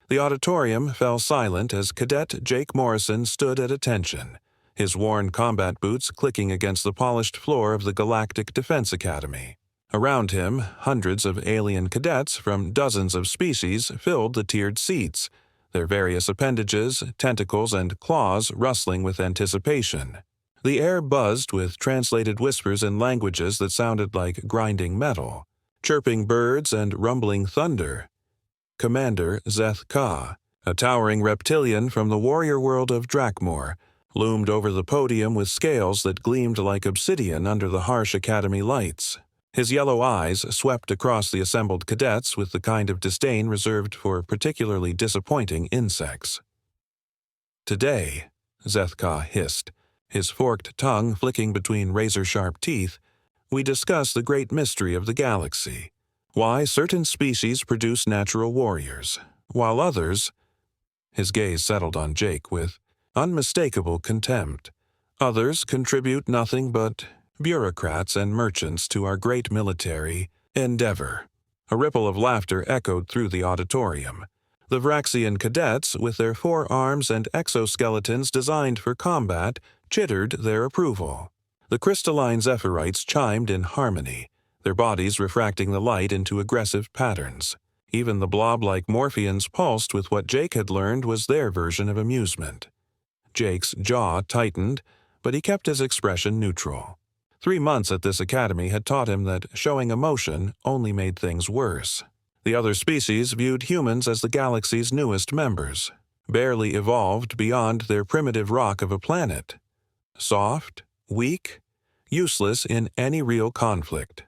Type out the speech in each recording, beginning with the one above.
The auditorium fell silent as Cadet Jake Morrison stood at attention, his worn combat boots clicking against the polished floor of the Galactic Defense Academy. Around him, hundreds of alien cadets from dozens of species filled the tiered seats, their various appendages, tentacles, and claws rustling with anticipation. The air buzzed with translated whispers in languages that sounded like grinding metal, chirping birds and rumbling thunder. Commander Zeth-Ka, a towering reptilian from the warrior world of Drakmor, loomed over the podium with scales that gleamed like obsidian under the harsh academy lights. His yellow eyes swept across the assembled cadets with the kind of disdain reserved for particularly disappointing insects. "Today," Zeth-Ka hissed, his forked tongue flicking between razor-sharp teeth, "we discuss the great mystery of the galaxy. Why certain species produce natural warriors, while others—" His gaze settled on Jake with unmistakable contempt. "Others contribute nothing but bureaucrats and merchants to our great military endeavor." A ripple of laughter echoed through the auditorium. The Vraxian cadets, with their forearms and exoskeletons designed for combat, chittered their approval. The crystalline Zephyrite chimed in harmony, their bodies refracting the light into aggressive patterns. Even the blob-like Morphians pulsed with what Jake had learned was their version of amusement. Jake's jaw tightened, but he kept his expression neutral. 3 months at this academy had taught him that showing emotion only made things worse. The other species viewed humans as the galaxy's newest members, barely evolved beyond their primitive rock of a planet. Soft, weak, useless in any real conflict.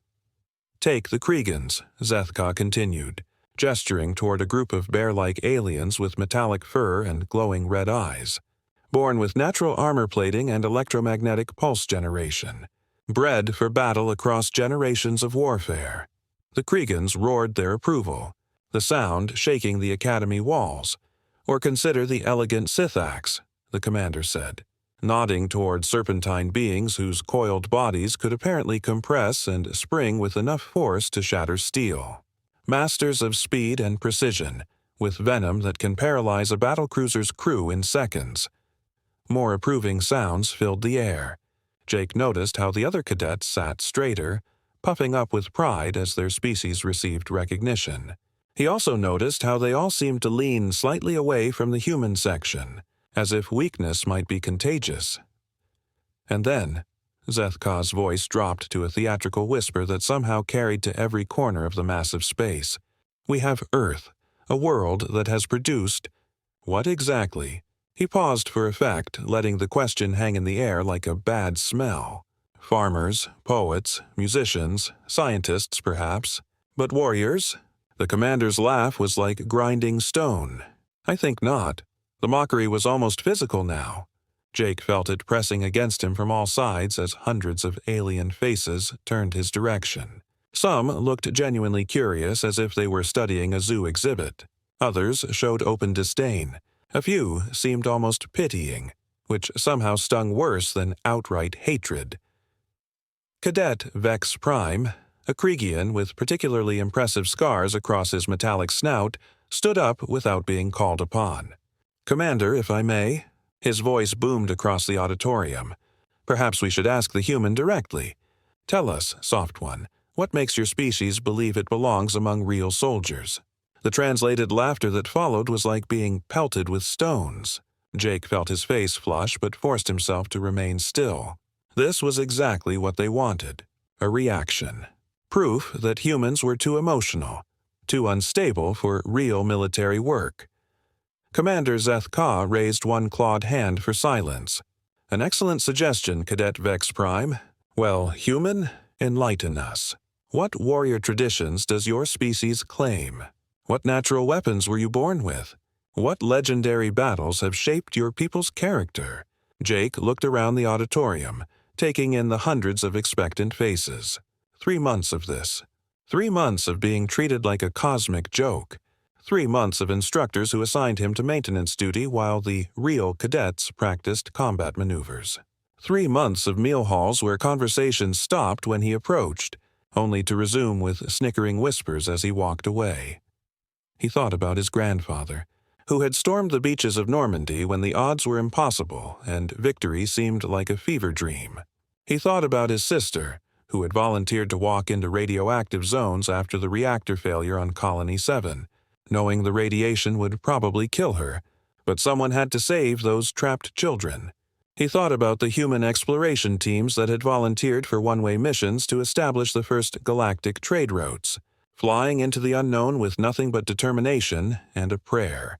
"Take the Kriegans," Zeth-Ka continued, gesturing toward a group of bear-like aliens with metallic fur and glowing red eyes, born with natural armor plating and electromagnetic pulse generation, bred for battle across generations of warfare. The Kriegans roared their approval, the sound shaking the academy walls. "Or consider the elegant Sithax," the commander said, nodding toward serpentine beings whose coiled bodies could apparently compress and spring with enough force to shatter steel. Masters of speed and precision, with venom that can paralyze a battlecruiser's crew in seconds. More approving sounds filled the air. Jake noticed how the other cadets sat straighter, puffing up with pride as their species received recognition. He also noticed how they all seemed to lean slightly away from the human section, as if weakness might be contagious. And then, Zeth-Ka's voice dropped to a theatrical whisper that somehow carried to every corner of the massive space. "We have Earth, a world that has produced—" "What exactly?" He paused for effect, letting the question hang in the air like a bad smell. "Farmers, poets, musicians, scientists, perhaps. But warriors?" The commander's laugh was like grinding stone. "I think not." The mockery was almost physical now. Jake felt it pressing against him from all sides as hundreds of alien faces turned his direction. Some looked genuinely curious, as if they were studying a zoo exhibit. Others showed open disdain. A few seemed almost pitying, which somehow stung worse than outright hatred. Cadet Vex Prime, a Kriegian with particularly impressive scars across his metallic snout, stood up without being called upon. "Commander, if I may?" His voice boomed across the auditorium. "Perhaps we should ask the human directly. Tell us, Soft One, what makes your species believe it belongs among real soldiers?" The translated laughter that followed was like being pelted with stones. Jake felt his face flush but forced himself to remain still. This was exactly what they wanted. A reaction. Proof that humans were too emotional, too unstable for real military work. Commander Zeth-Ka raised one clawed hand for silence. "An excellent suggestion, Cadet Vex Prime. Well, human, enlighten us. What warrior traditions does your species claim? What natural weapons were you born with? What legendary battles have shaped your people's character?" Jake looked around the auditorium, taking in the hundreds of expectant faces. 3 months of this. 3 months of being treated like a cosmic joke. 3 months of instructors who assigned him to maintenance duty while the real cadets practiced combat maneuvers. 3 months of meal halls where conversations stopped when he approached, only to resume with snickering whispers as he walked away. He thought about his grandfather, who had stormed the beaches of Normandy when the odds were impossible and victory seemed like a fever dream. He thought about his sister, who had volunteered to walk into radioactive zones after the reactor failure on Colony 7, knowing the radiation would probably kill her, but someone had to save those trapped children. He thought about the human exploration teams that had volunteered for one-way missions to establish the first galactic trade routes, flying into the unknown with nothing but determination and a prayer.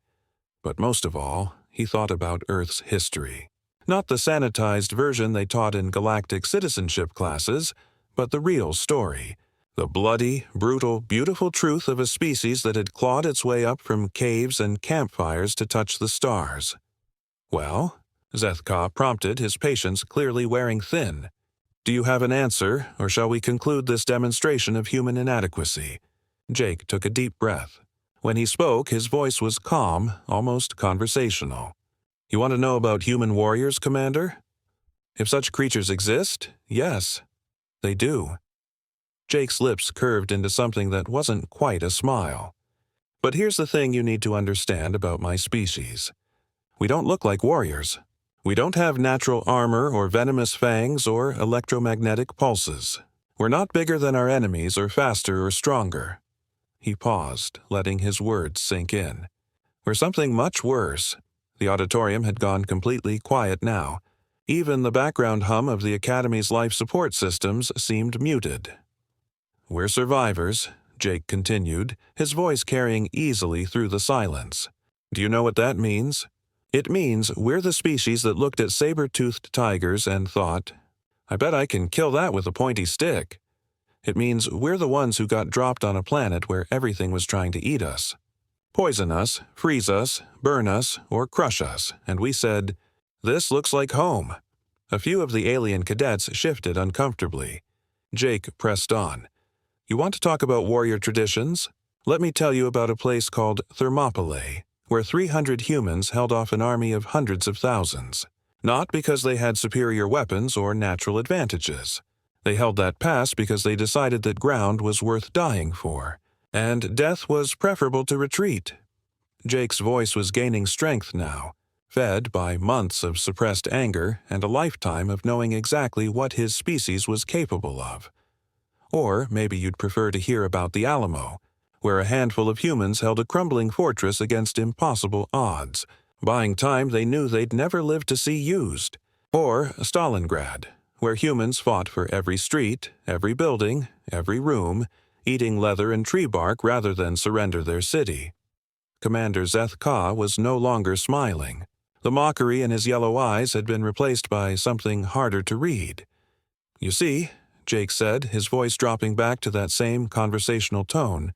But most of all, he thought about Earth's history. Not the sanitized version they taught in galactic citizenship classes, but the real story. The bloody, brutal, beautiful truth of a species that had clawed its way up from caves and campfires to touch the stars. "Well?" Zeth-Ka prompted, his patience clearly wearing thin. "Do you have an answer, or shall we conclude this demonstration of human inadequacy?" Jake took a deep breath. When he spoke, his voice was calm, almost conversational. "You want to know about human warriors, Commander? If such creatures exist, yes, they do." Jake's lips curved into something that wasn't quite a smile. "But here's the thing you need to understand about my species. We don't look like warriors. We don't have natural armor or venomous fangs or electromagnetic pulses. We're not bigger than our enemies or faster or stronger." He paused, letting his words sink in. "We're something much worse." The auditorium had gone completely quiet now. Even the background hum of the Academy's life support systems seemed muted. "We're survivors," Jake continued, his voice carrying easily through the silence. "Do you know what that means? It means we're the species that looked at saber-toothed tigers and thought, 'I bet I can kill that with a pointy stick.' It means we're the ones who got dropped on a planet where everything was trying to eat us. Poison us, freeze us, burn us, or crush us, and we said, 'This looks like home.'" A few of the alien cadets shifted uncomfortably. Jake pressed on. "You want to talk about warrior traditions? Let me tell you about a place called Thermopylae, where 300 humans held off an army of hundreds of thousands. Not because they had superior weapons or natural advantages. They held that pass because they decided that ground was worth dying for, and death was preferable to retreat." Jake's voice was gaining strength now, fed by months of suppressed anger and a lifetime of knowing exactly what his species was capable of. Or maybe you'd prefer to hear about the Alamo, where a handful of humans held a crumbling fortress against impossible odds, buying time they knew they'd never live to see used. Or Stalingrad, where humans fought for every street, every building, every room, eating leather and tree bark rather than surrender their city. Commander Zeth-Ka was no longer smiling. The mockery in his yellow eyes had been replaced by something harder to read. "You see," Jake said, his voice dropping back to that same conversational tone,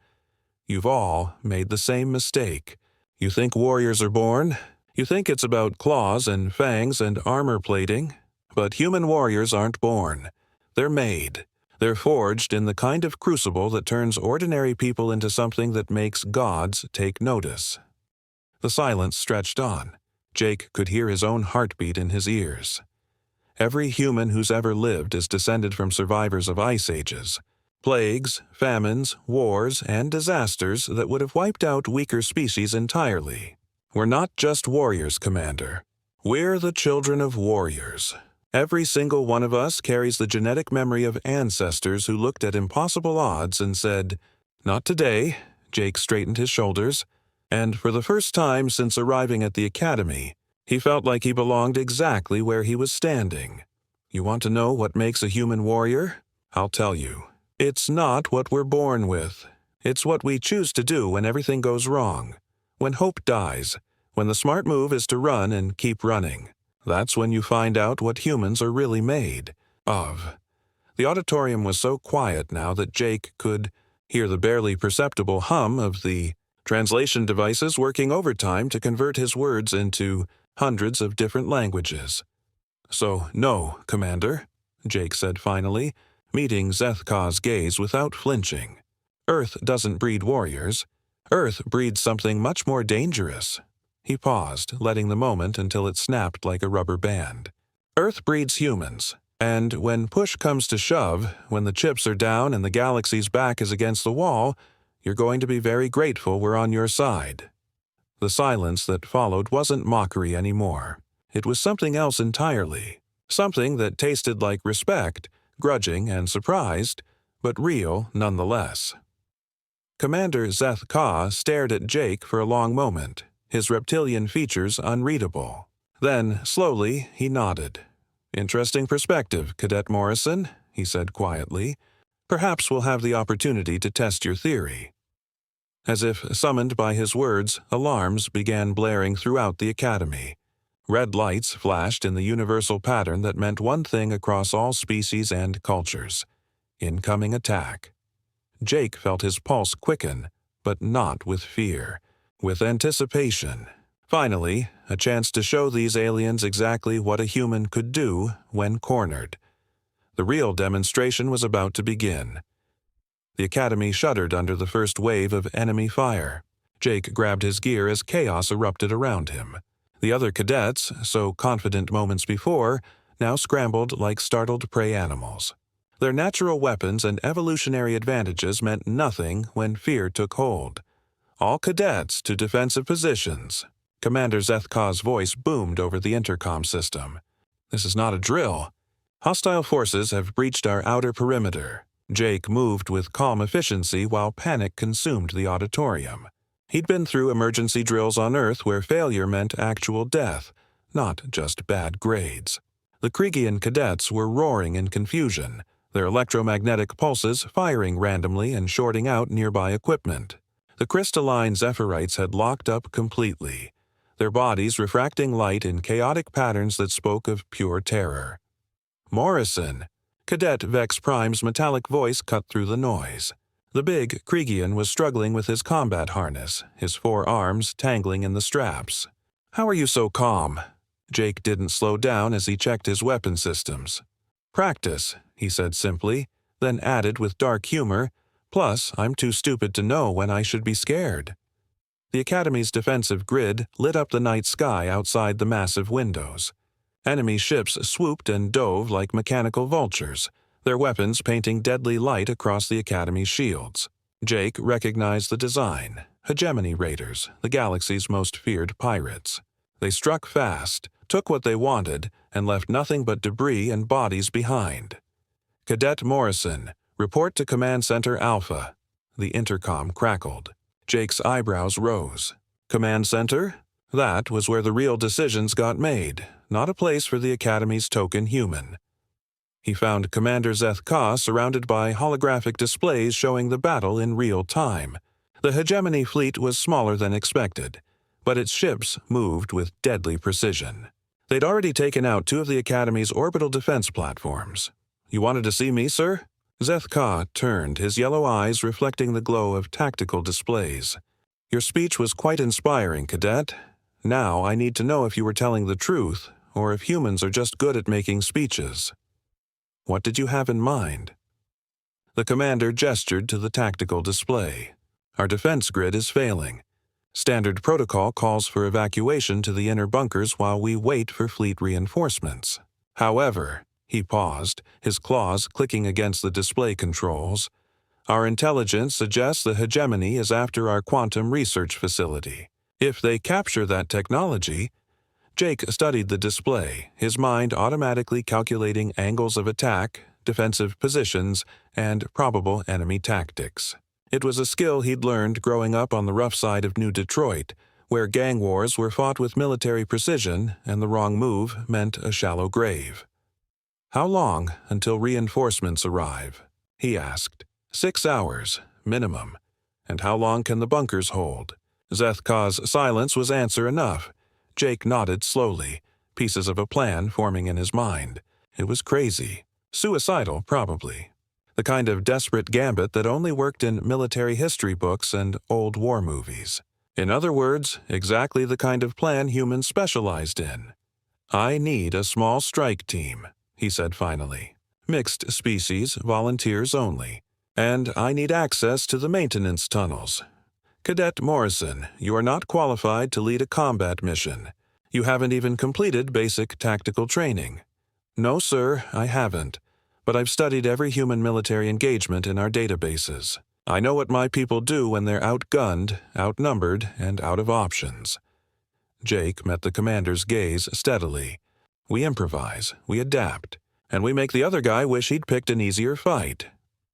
"you've all made the same mistake. You think warriors are born? You think it's about claws and fangs and armor plating? But human warriors aren't born. They're made. They're forged in the kind of crucible that turns ordinary people into something that makes gods take notice." The silence stretched on. Jake could hear his own heartbeat in his ears. Every human who's ever lived is descended from survivors of ice ages. Plagues, famines, wars, and disasters that would have wiped out weaker species entirely. We're not just warriors, Commander. We're the children of warriors. Every single one of us carries the genetic memory of ancestors who looked at impossible odds and said, "Not today." Jake straightened his shoulders, and for the first time since arriving at the Academy, he felt like he belonged exactly where he was standing. "You want to know what makes a human warrior? I'll tell you. It's not what we're born with. It's what we choose to do when everything goes wrong. When hope dies. When the smart move is to run and keep running. That's when you find out what humans are really made of." The auditorium was so quiet now that Jake could hear the barely perceptible hum of the translation devices working overtime to convert his words into hundreds of different languages. "So, no, Commander," Jake said finally, meeting Zeth-Ka's gaze without flinching. "Earth doesn't breed warriors. Earth breeds something much more dangerous." He paused, letting the moment until it snapped like a rubber band. "Earth breeds humans, and when push comes to shove, when the chips are down and the galaxy's back is against the wall, you're going to be very grateful we're on your side." The silence that followed wasn't mockery anymore. It was something else entirely. Something that tasted like respect, grudging and surprised, but real nonetheless. Commander Zeth-Ka stared at Jake for a long moment, his reptilian features unreadable. Then, slowly, he nodded. "Interesting perspective, Cadet Morrison," he said quietly. "Perhaps we'll have the opportunity to test your theory." As if summoned by his words, alarms began blaring throughout the academy. Red lights flashed in the universal pattern that meant one thing across all species and cultures: incoming attack. Jake felt his pulse quicken, but not with fear, with anticipation. Finally, a chance to show these aliens exactly what a human could do when cornered. The real demonstration was about to begin. The academy shuddered under the first wave of enemy fire. Jake grabbed his gear as chaos erupted around him. The other cadets, so confident moments before, now scrambled like startled prey animals. Their natural weapons and evolutionary advantages meant nothing when fear took hold. "All cadets to defensive positions." Commander Zeth-Ka's voice boomed over the intercom system. "This is not a drill. Hostile forces have breached our outer perimeter." Jake moved with calm efficiency while panic consumed the auditorium. He'd been through emergency drills on Earth where failure meant actual death, not just bad grades. The Kriegian cadets were roaring in confusion, their electromagnetic pulses firing randomly and shorting out nearby equipment. The crystalline Zephyrite had locked up completely, their bodies refracting light in chaotic patterns that spoke of pure terror. "Morrison!" Cadet Vex Prime's metallic voice cut through the noise. The big Kriegian was struggling with his combat harness, his 4 arms tangling in the straps. "How are you so calm?" Jake didn't slow down as he checked his weapon systems. "Practice," he said simply, then added with dark humor, "plus I'm too stupid to know when I should be scared." The Academy's defensive grid lit up the night sky outside the massive windows. Enemy ships swooped and dove like mechanical vultures, their weapons painting deadly light across the Academy's shields. Jake recognized the design: hegemony raiders, the galaxy's most feared pirates. They struck fast, took what they wanted, and left nothing but debris and bodies behind. "Cadet Morrison, report to Command Center Alpha." The intercom crackled. Jake's eyebrows rose. Command Center? That was where the real decisions got made, not a place for the Academy's token human. He found Commander Zeth-Ka surrounded by holographic displays showing the battle in real time. The hegemony fleet was smaller than expected, but its ships moved with deadly precision. They'd already taken out 2 of the Academy's orbital defense platforms. "You wanted to see me, sir?" Zeth-Ka turned, his yellow eyes reflecting the glow of tactical displays. "Your speech was quite inspiring, Cadet. Now I need to know if you were telling the truth, or if humans are just good at making speeches. What did you have in mind?" The commander gestured to the tactical display. "Our defense grid is failing. Standard protocol calls for evacuation to the inner bunkers while we wait for fleet reinforcements. However," he paused, his claws clicking against the display controls, "our intelligence suggests the hegemony is after our quantum research facility. If they capture that technology—" Jake studied the display, his mind automatically calculating angles of attack, defensive positions, and probable enemy tactics. It was a skill he'd learned growing up on the rough side of New Detroit, where gang wars were fought with military precision and the wrong move meant a shallow grave. "How long until reinforcements arrive?" he asked. 6 hours, minimum. "And how long can the bunkers hold?" Zeth-Ka's silence was answer enough. Jake nodded slowly, pieces of a plan forming in his mind. It was crazy. Suicidal, probably. The kind of desperate gambit that only worked in military history books and old war movies. In other words, exactly the kind of plan humans specialized in. "I need a small strike team," he said finally. "Mixed species, volunteers only. And I need access to the maintenance tunnels. Cadet Morrison, you are not qualified to lead a combat mission. You haven't even completed basic tactical training." "No, sir, I haven't. But I've studied every human military engagement in our databases." I know what my people do when they're outgunned, outnumbered, and out of options." Jake met the commander's gaze steadily. "We improvise, we adapt, and we make the other guy wish he'd picked an easier fight."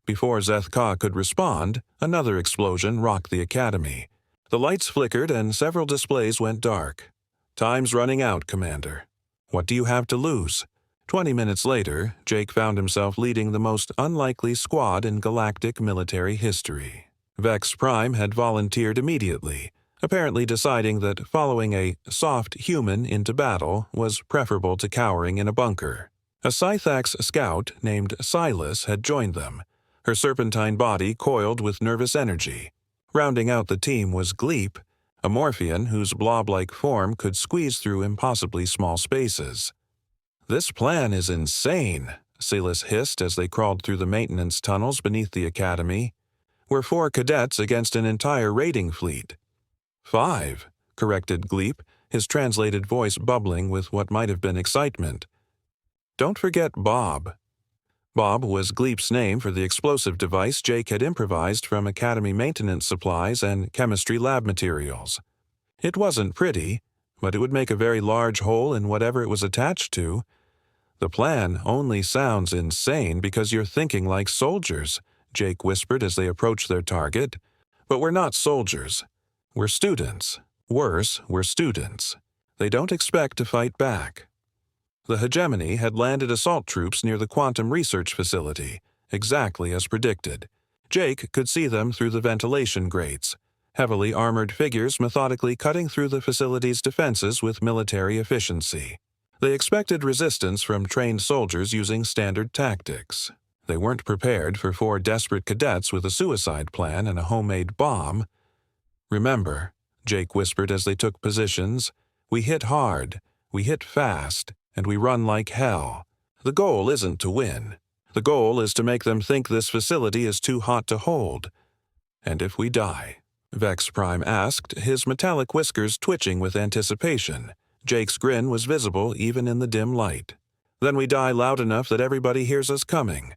Before Zeth-Ka could respond, another explosion rocked the academy. The lights flickered and several displays went dark. "Time's running out, Commander. What do you have to lose?" 20 minutes later, Jake found himself leading the most unlikely squad in galactic military history. Vex Prime had volunteered immediately, apparently deciding that following a soft human into battle was preferable to cowering in a bunker. A Scythax scout named Silas had joined them, her serpentine body coiled with nervous energy. Rounding out the team was Gleep, a Morphian whose blob-like form could squeeze through impossibly small spaces. "This plan is insane," Silas hissed as they crawled through the maintenance tunnels beneath the academy. "We're 4 cadets against an entire raiding fleet." "5, corrected Gleep, his translated voice bubbling with what might have been excitement. "Don't forget Bob." Bob was Gleep's name for the explosive device Jake had improvised from academy maintenance supplies and chemistry lab materials. It wasn't pretty, but it would make a very large hole in whatever it was attached to. "The plan only sounds insane because you're thinking like soldiers," Jake whispered as they approached their target. "But we're not soldiers. We're students. Worse, we're students. They don't expect to fight back." The hegemony had landed assault troops near the quantum research facility, exactly as predicted. Jake could see them through the ventilation grates, heavily armored figures methodically cutting through the facility's defenses with military efficiency. They expected resistance from trained soldiers using standard tactics. They weren't prepared for 4 desperate cadets with a suicide plan and a homemade bomb. "Remember," Jake whispered as they took positions, "we hit hard, we hit fast, and we run like hell. The goal isn't to win. The goal is to make them think this facility is too hot to hold." "And if we die?" Vex Prime asked, his metallic whiskers twitching with anticipation. Jake's grin was visible even in the dim light. "Then we die loud enough that everybody hears us coming."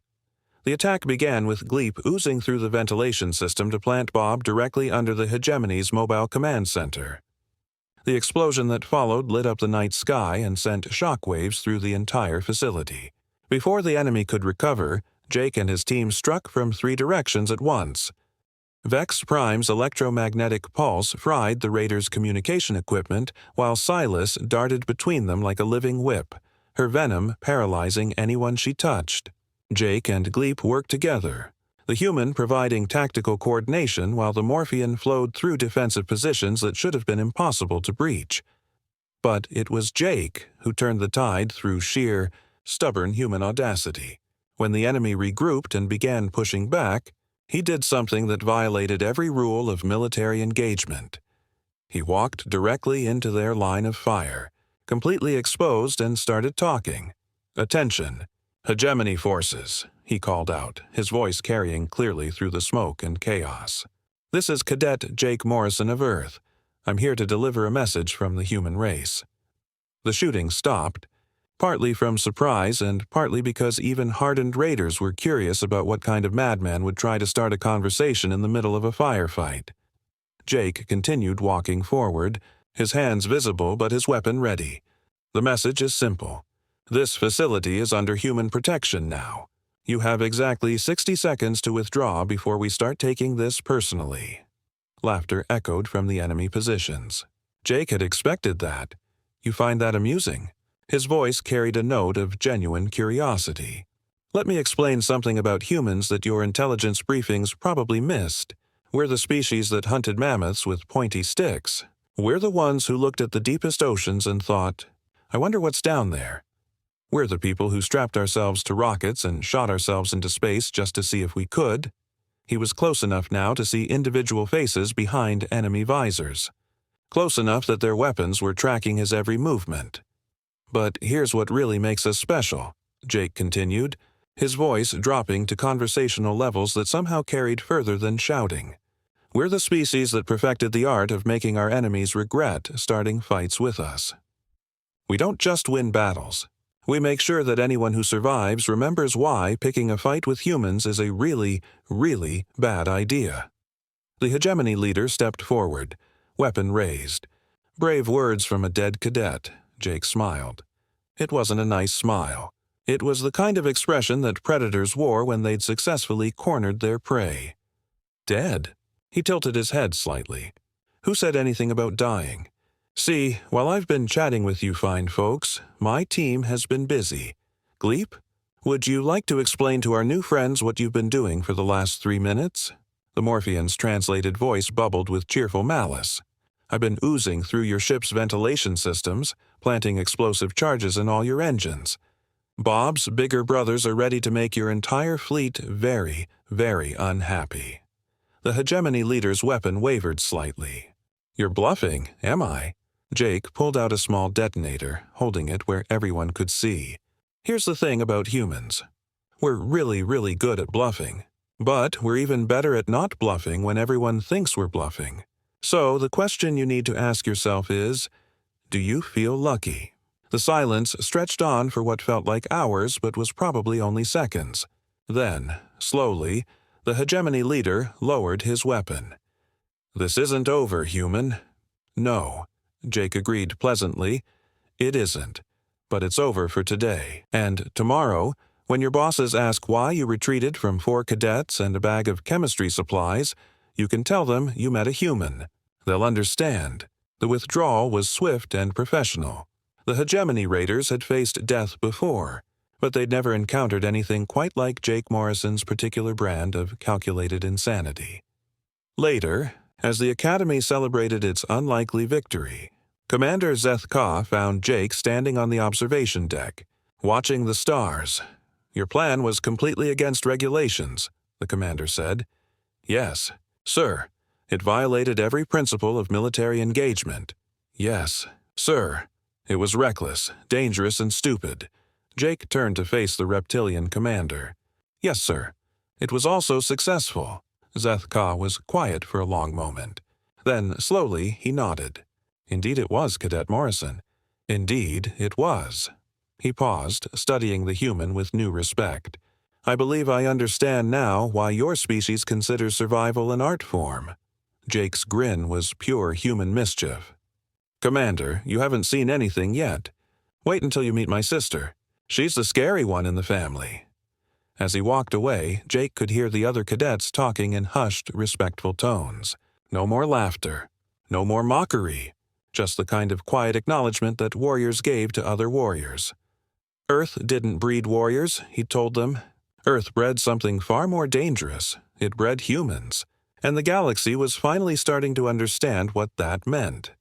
The attack began with Gleep oozing through the ventilation system to plant Bob directly under the hegemony's mobile command center. The explosion that followed lit up the night sky and sent shockwaves through the entire facility. Before the enemy could recover, Jake and his team struck from 3 directions at once. Vex Prime's electromagnetic pulse fried the raiders' communication equipment, while Silas darted between them like a living whip, her venom paralyzing anyone she touched. Jake and Gleep worked together, the human providing tactical coordination while the Morphian flowed through defensive positions that should have been impossible to breach. But it was Jake who turned the tide through sheer, stubborn human audacity. When the enemy regrouped and began pushing back, he did something that violated every rule of military engagement. He walked directly into their line of fire, completely exposed, and started talking. "Attention, hegemony forces," he called out, his voice carrying clearly through the smoke and chaos. "This is Cadet Jake Morrison of Earth. I'm here to deliver a message from the human race." The shooting stopped, partly from surprise and partly because even hardened raiders were curious about what kind of madman would try to start a conversation in the middle of a firefight. Jake continued walking forward, his hands visible but his weapon ready. "The message is simple. This facility is under human protection now. You have exactly 60 seconds to withdraw before we start taking this personally." Laughter echoed from the enemy positions. Jake had expected that. "You find that amusing?" His voice carried a note of genuine curiosity. "Let me explain something about humans that your intelligence briefings probably missed. We're the species that hunted mammoths with pointy sticks. We're the ones who looked at the deepest oceans and thought, 'I wonder what's down there.' We're the people who strapped ourselves to rockets and shot ourselves into space just to see if we could." He was close enough now to see individual faces behind enemy visors. Close enough that their weapons were tracking his every movement. "But here's what really makes us special," Jake continued, his voice dropping to conversational levels that somehow carried further than shouting. "We're the species that perfected the art of making our enemies regret starting fights with us. We don't just win battles. We make sure that anyone who survives remembers why picking a fight with humans is a really, really bad idea." The hegemony leader stepped forward, weapon raised. Brave words from a dead cadet, Jake smiled. It wasn't a nice smile. It was the kind of expression that predators wore when they'd successfully cornered their prey. Dead? He tilted his head slightly. Who said anything about dying? See, while I've been chatting with you fine folks, my team has been busy. Gleep, would you like to explain to our new friends what you've been doing for the last 3 minutes? The Morphean's translated voice bubbled with cheerful malice. I've been oozing through your ship's ventilation systems, planting explosive charges in all your engines. Bob's bigger brothers are ready to make your entire fleet very, very unhappy. The hegemony leader's weapon wavered slightly. You're bluffing, am I? Jake pulled out a small detonator, holding it where everyone could see. Here's the thing about humans. We're really, really good at bluffing. But we're even better at not bluffing when everyone thinks we're bluffing. So the question you need to ask yourself is, do you feel lucky? The silence stretched on for what felt like hours but was probably only seconds. Then, slowly, the hegemony leader lowered his weapon. This isn't over, human. No, Jake agreed pleasantly. It isn't. But it's over for today. And tomorrow, when your bosses ask why you retreated from 4 cadets and a bag of chemistry supplies, you can tell them you met a human. They'll understand. The withdrawal was swift and professional. The hegemony raiders had faced death before, but they'd never encountered anything quite like Jake Morrison's particular brand of calculated insanity. Later, as the Academy celebrated its unlikely victory, Commander Zeth-Ka found Jake standing on the observation deck, watching the stars. Your plan was completely against regulations, the commander said. Yes, sir. It violated every principle of military engagement. Yes, sir. It was reckless, dangerous, and stupid. Jake turned to face the reptilian commander. Yes, sir. It was also successful. Zeth-Ka was quiet for a long moment. Then, slowly, he nodded. Indeed it was, Cadet Morrison. Indeed it was. He paused, studying the human with new respect. I believe I understand now why your species considers survival an art form. Jake's grin was pure human mischief. Commander, you haven't seen anything yet. Wait until you meet my sister. She's the scary one in the family. As he walked away, Jake could hear the other cadets talking in hushed, respectful tones. No more laughter. No more mockery. Just the kind of quiet acknowledgement that warriors gave to other warriors. Earth didn't breed warriors, he told them. Earth bred something far more dangerous. It bred humans. And the galaxy was finally starting to understand what that meant.